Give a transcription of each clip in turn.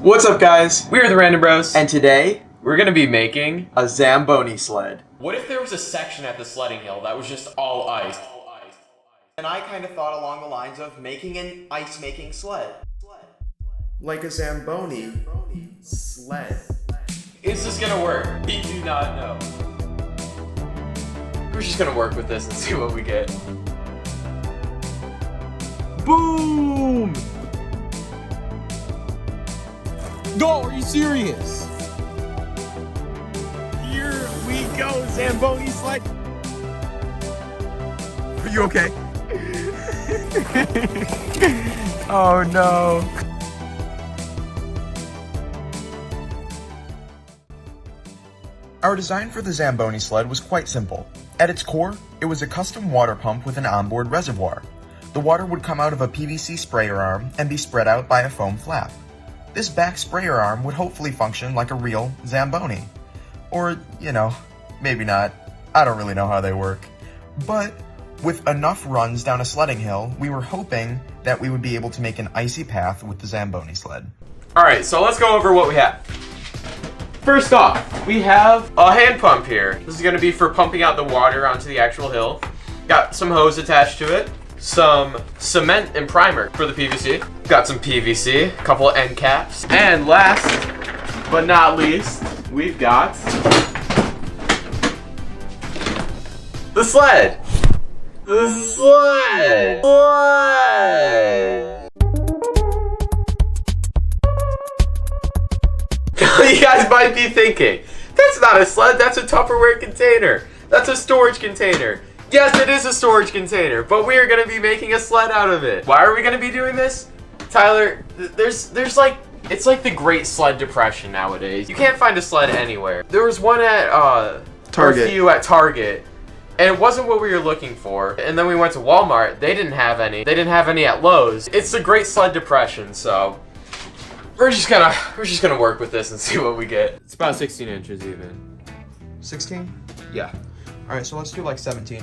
What's up, guys? We're the Random Bros, And today, we're gonna be making a Zamboni sled. What if there was a section at the sledding hill that was just all ice? And I kind of thought along the lines of making an ice-making sled. Like a Zamboni sled. Is this gonna work? We do not know. We're just gonna work with this and see what we get. Boom! No, are you serious? Here we go, Zamboni sled. Are you okay? Oh no. Our design for the Zamboni sled was quite simple. At its core, it was a custom water pump with an onboard reservoir. The water would come out of a PVC sprayer arm and be spread out by a foam flap. This back sprayer arm would hopefully function like a real Zamboni. Or, maybe not. I don't really know how they work. But with enough runs down a sledding hill, we were hoping that we would be able to make an icy path with the Zamboni sled. Alright, so let's go over what we have. First off, we have a hand pump here. This is gonna be for pumping out the water onto the actual hill. Got some hose attached to it. Some cement and primer for the PVC. Got some PVC, a couple of end caps. And last but not least, we've got the sled. The sled. You guys might be thinking, that's not a sled, that's a Tupperware container. That's a storage container. Yes, it is a storage container, but we are going to be making a sled out of it. Why are we going to be doing this? Tyler, there's like, it's like the Great Sled Depression nowadays. You can't find a sled anywhere. There was one at, Target. a few at Target, and it wasn't what we were looking for. And then we went to Walmart, they didn't have any. They didn't have any at Lowe's. It's the Great Sled Depression, so we're just gonna work with this and see what we get. It's about 16 inches even. 16? Yeah. Alright, so let's do like 17.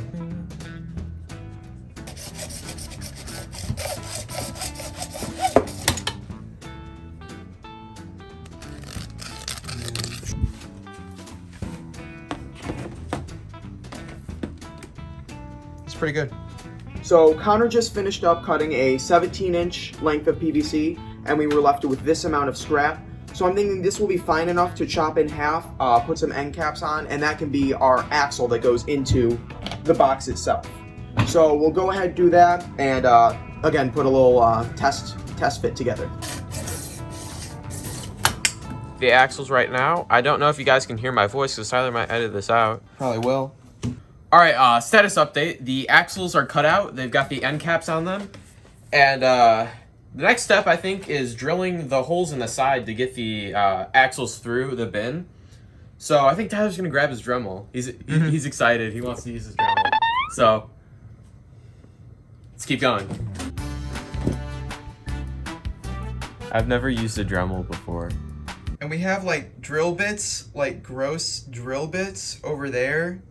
It's pretty good. So Connor just finished up cutting a 17-inch length of PVC, and we were left with this amount of scrap. So I'm thinking this will be fine enough to chop in half, put some end caps on, and that can be our axle that goes into the box itself. So we'll go ahead and do that, and again, put a little test fit together. The axles right now. I don't know if you guys can hear my voice because Tyler might edit this out. Probably will. All right, status update. The axles are cut out. They've got the end caps on them. And the next step, I think, is drilling the holes in the side to get the axles through the bin. So I think Tyler's going to grab his Dremel. He's excited. He wants to use his Dremel. So let's keep going. I've never used a Dremel before. And we have like drill bits, like gross drill bits over there.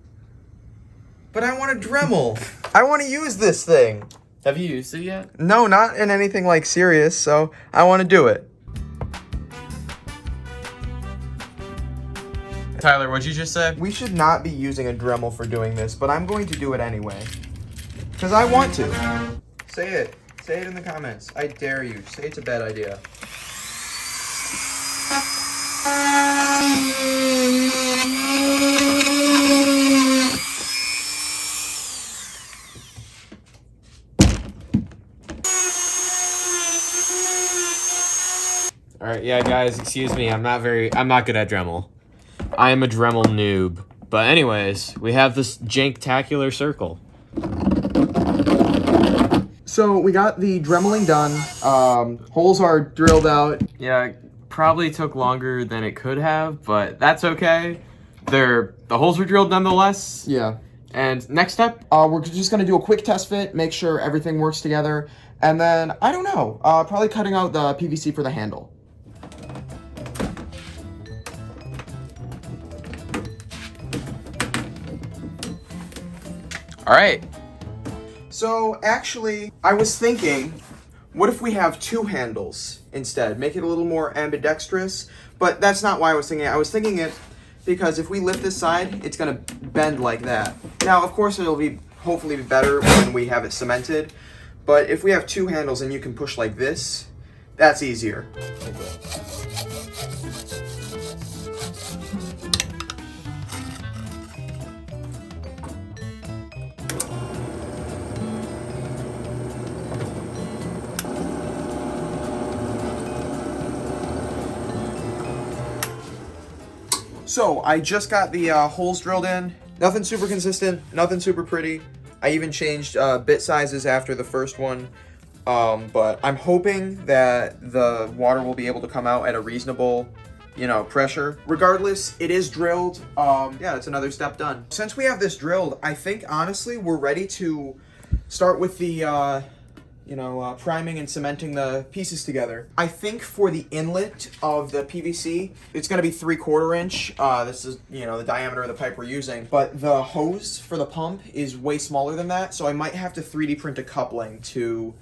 But I want a Dremel. I want to use this thing. Have you used it yet? No, not in anything like serious, so I want to do it. Tyler, what'd you just say? We should not be using a Dremel for doing this, but I'm going to do it anyway. Because I want to. Say it. Say it in the comments. I dare you. Say it's a bad idea. All right, yeah, guys, excuse me. I'm not good at Dremel. I am a Dremel noob. But anyways, we have this janktacular circle. So we got the Dremeling done. Holes are drilled out. Yeah, it probably took longer than it could have, but that's okay. The holes were drilled nonetheless. Yeah. And next step? We're just gonna do a quick test fit, make sure everything works together, and then, I don't know, probably cutting out the PVC for the handle. All right. So actually, I was thinking What if we have two handles instead? Make it a little more ambidextrous, but that's not why I was thinking it. I was thinking it because if we lift this side, it's gonna bend like that. Now, of course, it'll be hopefully be better when we have it cemented, but if we have two handles and you can push like this, that's easier. So I just got the holes drilled in. Nothing super consistent, nothing super pretty. I even changed bit sizes after the first one. But I'm hoping that the water will be able to come out at a reasonable, pressure. Regardless, it is drilled. Yeah, it's another step done. Since we have this drilled, I think honestly we're ready to start with the priming and cementing the pieces together. I think for the inlet of the PVC, it's going to be 3/4 inch. This is, the diameter of the pipe we're using. But the hose for the pump is way smaller than that, so I might have to 3D print a coupling to,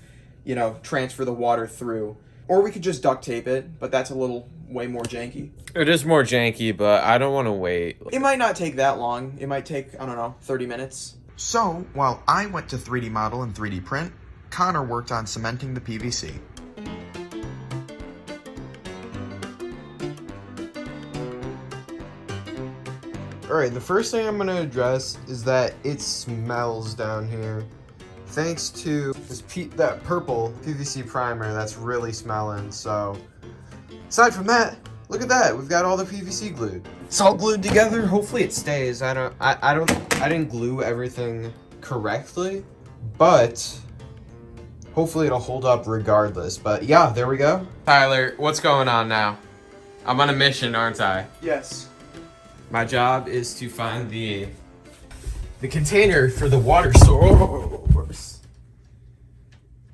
transfer the water through. Or we could just duct tape it, but that's a little way more janky. It is more janky, but I don't want to wait. It might not take that long. It might take, 30 minutes. So, while I went to 3D model and 3D print, Connor worked on cementing the PVC. Alright, the first thing I'm going to address is that it smells down here. Thanks to that purple PVC primer that's really smelling, so... Aside from that, look at that, we've got all the PVC glued. It's all glued together, hopefully it stays. I didn't glue everything correctly, but... hopefully it'll hold up regardless, but yeah, there we go. Tyler, what's going on now? I'm on a mission, aren't I? Yes. My job is to find the container for the water source.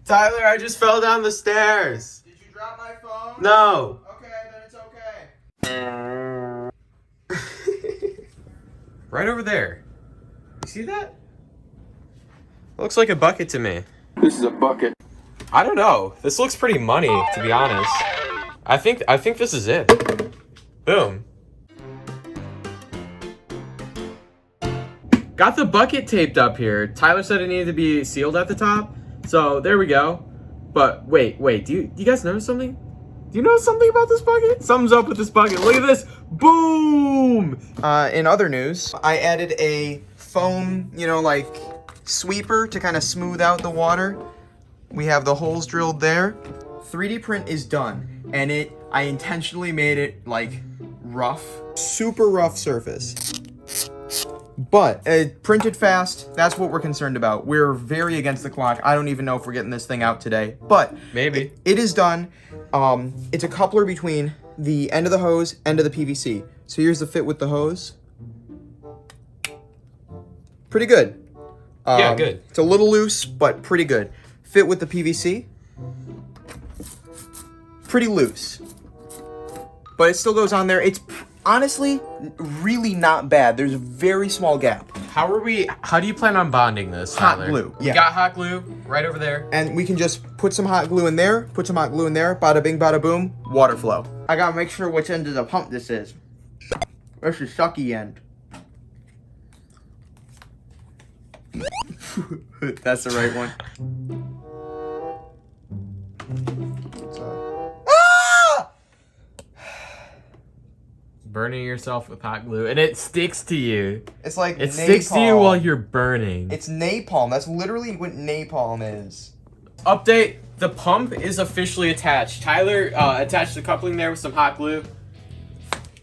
Tyler, I just fell down the stairs. Did you drop my phone? No. Okay, then it's okay. Right over there. You see that? Looks like a bucket to me. This is a bucket. I don't know. This looks pretty money, to be honest. I think this is it. Boom. Got the bucket taped up here. Tyler said it needed to be sealed at the top. So there we go. But wait. Do you guys know something? Do you know something about this bucket? Something's up with this bucket. Look at this. Boom! In other news, I added a foam, sweeper to kind of smooth out the water. We have the holes drilled there. 3D print is done, and I intentionally made it rough, super rough surface. But it printed fast. That's what we're concerned about. We're very against the clock. I don't even know if we're getting this thing out today, but maybe it is done. It's a coupler between the end of the hose, end of the PVC. So here's the fit with the hose. Pretty good. Yeah, good. It's a little loose, but pretty good. Fit with the PVC. Pretty loose. But it still goes on there. It's honestly really not bad. There's a very small gap. How do you plan on bonding this, Hot Tyler? glue. We Yeah. got hot glue right over there. And we can just put some hot glue in there, put some hot glue in there, bada bing, bada boom, water flow. I gotta make sure which end of the pump this is. This is sucky end. That's the right one. Burning yourself with hot glue, and it sticks to you. It's like It napalm. sticks to you while you're burning. It's napalm. That's literally what napalm is. Update, the pump is officially attached. Tyler attached the coupling there with some hot glue.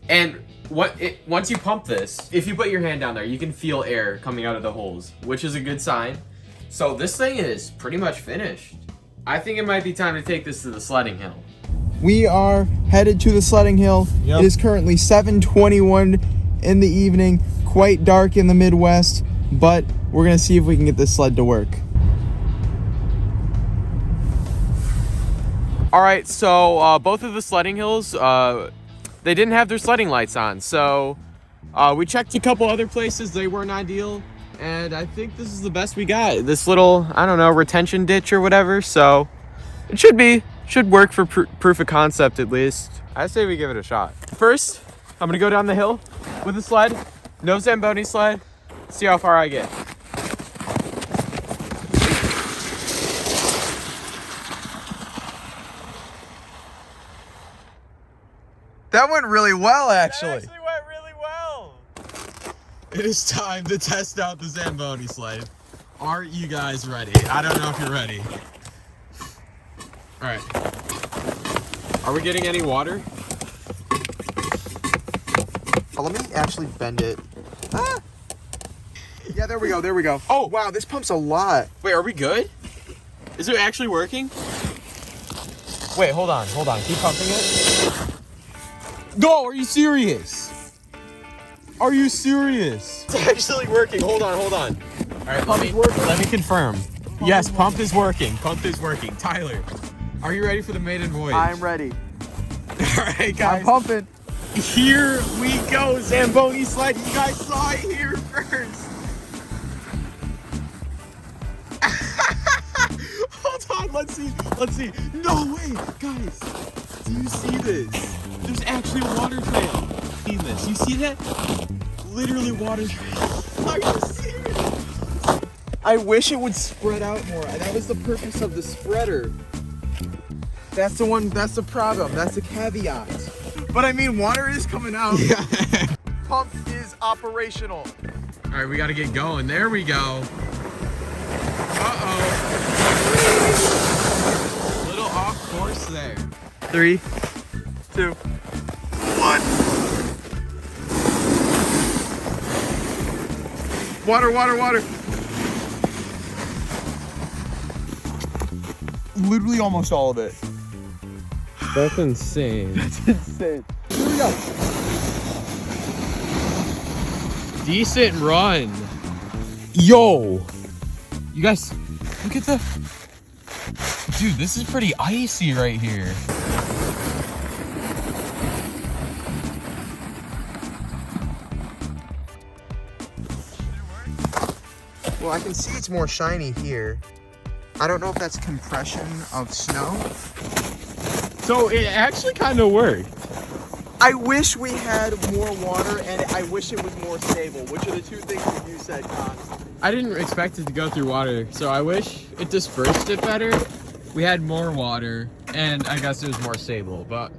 And once you pump this, if you put your hand down there, you can feel air coming out of the holes, which is a good sign. So this thing is pretty much finished. I think it might be time to take this to the sledding hill. We are headed to the sledding hill. Yep. It is currently 7:21 in the evening, quite dark in the Midwest, but we're gonna see if we can get this sled to work. All right, so both of the sledding hills, they didn't have their sledding lights on. So we checked a couple other places. They weren't ideal. And I think this is the best we got. This little, I don't know, retention ditch or whatever. So It should work for proof of concept at least. I say we give it a shot. First, I'm gonna go down the hill with the sled. No Zamboni sled. See how far I get. That went really well, actually. That actually went really well. It is time to test out the Zamboni sled. Are you guys ready? I don't know if you're ready. All right. Are we getting any water? Let me actually bend it. Ah! Yeah, there we go, there we go. Oh, wow, this pumps a lot. Wait, are we good? Is it actually working? Wait, hold on. Keep pumping it. No, are you serious? Are you serious? It's actually working. Hold on. All right, let me confirm. Yes, pump is working. Tyler, are you ready for the maiden voyage? I'm ready. All right, guys. I'm pumping. Here we go, Zamboni sled. You guys saw it here first. Hold on, let's see. No way, guys. Do you see this? There's actually a water trail. See this? You see that? Literally water trail. Are you serious? I wish it would spread out more. That was the purpose of the spreader. That's the problem. That's the caveat. But I mean, water is coming out. Yeah. Pump is operational. All right, we got to get going. There we go. Uh-oh. A little off course there. 3, 2, 1. Water. Literally almost all of it. That's insane. That's insane. Here we go. Decent run. Yo. You guys, look at the... Dude, this is pretty icy right here. Well, I can see it's more shiny here. I don't know if that's compression of snow. So it actually kind of worked. I wish we had more water, and I wish it was more stable, which are the two things that you said, Con. I didn't expect it to go through water, so I wish it dispersed it better. We had more water, and I guess it was more stable, but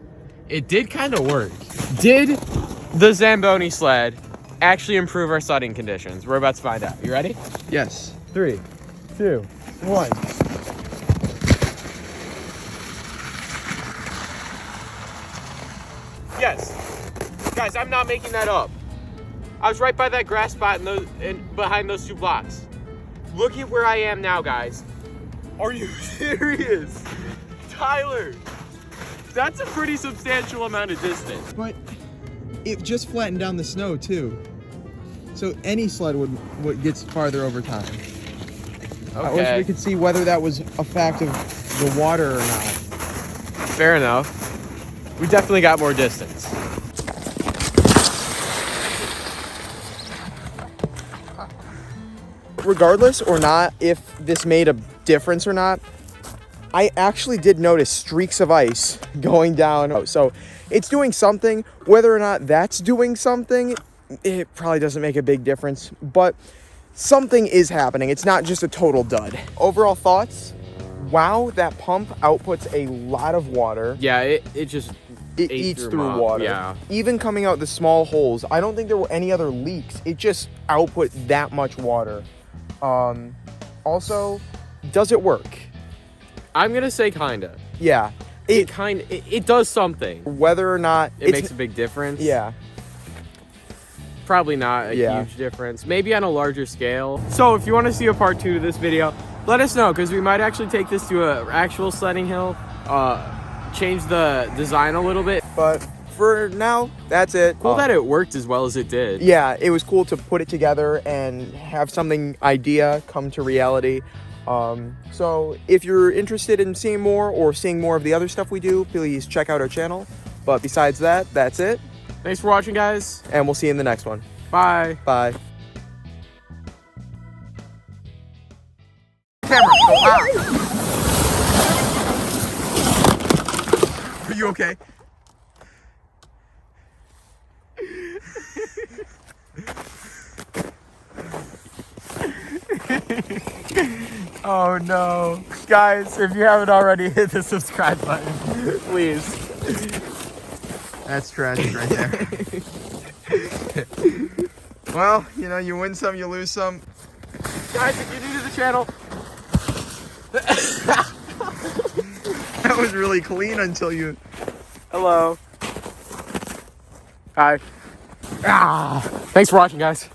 it did kind of work. Did the Zamboni sled actually improve our sledding conditions? We're about to find out. You ready? Yes. 3, 2, 1. Yes. Guys, I'm not making that up. I was right by that grass spot behind those 2 blocks. Look at where I am now, guys. Are you serious? Tyler, that's a pretty substantial amount of distance. But it just flattened down the snow, too. So any sled would gets farther over time. Okay. I wish we could see whether that was a fact of the water or not. Fair enough. We definitely got more distance. Regardless or not, if this made a difference or not, I actually did notice streaks of ice going down. So it's doing something. Whether or not that's doing something, it probably doesn't make a big difference. But something is happening. It's not just a total dud. Overall thoughts? Wow, that pump outputs a lot of water. Yeah, it just It ate eats through through them up, water. yeah. Even coming out the small holes, I don't think there were any other leaks. It just output that much water. Also, does it work? I'm gonna say kinda. Yeah. It does something. Whether or not It makes a big difference. Yeah. Probably not a Yeah. huge difference. Maybe on a larger scale. So if you want to see a part 2 to this video, let us know, because we might actually take this to an actual sledding hill, change the design a little bit. But for now, that's it. Cool that it worked as well as it did. Yeah, it was cool to put it together and have something idea come to reality. So if you're interested in seeing more or seeing more of the other stuff we do, please check out our channel. But besides that, that's it. Thanks for watching, guys. And we'll see you in the next one. Bye. Bye. Camera, go out. you okay? Oh no. Guys, if you haven't already, hit the subscribe button. Please. That's tragic right there. Well, you know, you win some, you lose some. Guys, if you're new to the channel, That was really clean until you... hello. Hi. Thanks for watching, guys.